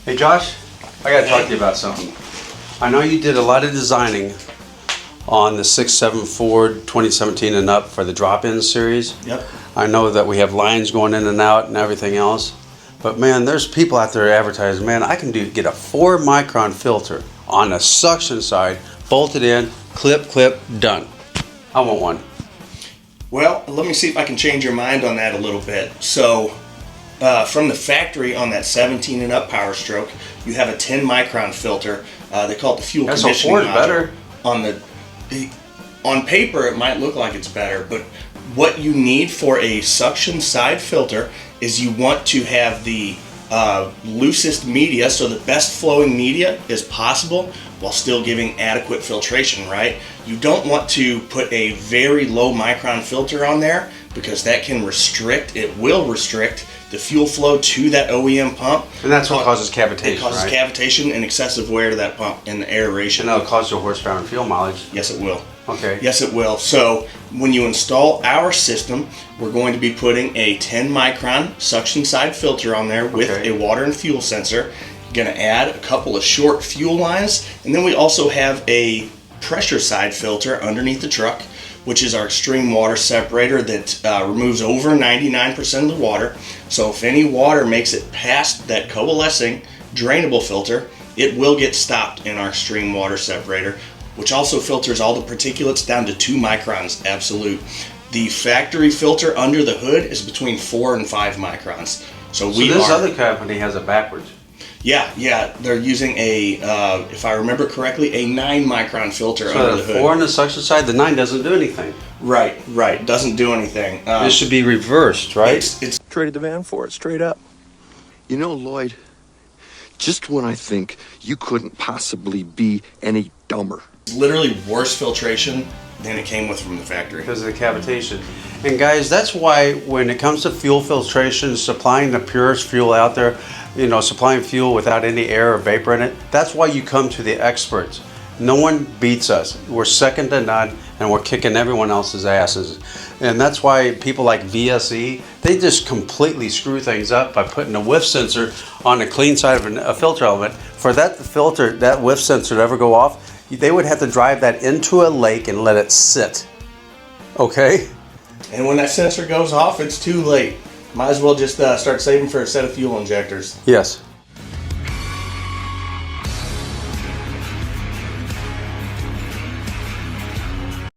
Hey Josh, I gotta talk to you about something. I know you did a lot of designing on the 6.7 Ford 2017 and up for the drop-in series. Yep. I know that we have lines going in and out and everything else, but man, there's people out there advertising, man, I can get a 4 micron filter on the suction side, bolted in, clip, done. I want one. Well, let me see if I can change your mind on that a little bit. So, from the factory on that 17 and up Power Stroke, you have a 10 micron filter. They call it the fuel That's conditioning Ford module. better. On paper, it might look like it's better, but what you need for a suction side filter is you want to have the loosest media, so the best flowing media is possible while still giving adequate filtration, right? You don't want to put a very low micron filter on there because that can restrict, it will restrict the fuel flow to that OEM pump. And that's what causes cavitation, It causes right? cavitation and excessive wear to that pump and the aeration. And that'll cause you horsepower and fuel mileage. Yes, it will. Okay. Yes, it will. So when you install our system, we're going to be putting a 10 micron suction side filter on there with Okay. a water and fuel sensor. Going to add a couple of short fuel lines, and then we also have a pressure side filter underneath the truck, which is our extreme water separator that removes over 99% of the water. So if any water makes it past that coalescing drainable filter, it will get stopped in our extreme water separator, which also filters all the particulates down to 2 microns absolute. The factory filter under the hood is between 4 and 5 microns. So This other company has it backwards. Yeah, they're using a, if I remember correctly, a 9 micron filter So under the the hood. 4 on the suction side, the 9 doesn't do anything. Right, doesn't do anything. This should be reversed, right? It's Traded the van for it, straight up. You know, Lloyd, just when I think you couldn't possibly be any dumber. literally worse filtration than it came with from the factory. Because of the cavitation. And guys, that's why when it comes to fuel filtration, supplying the purest fuel out there, supplying fuel without any air or vapor in it, that's why you come to the experts. No one beats us. We're second to none, and we're kicking everyone else's asses. And that's why people like VSE, they just completely screw things up by putting a whiff sensor on the clean side of a filter element. For that whiff sensor to ever go off, they would have to drive that into a lake and let it sit. Okay? And when that sensor goes off, it's too late. Might as well just start saving for a set of fuel injectors. Yes.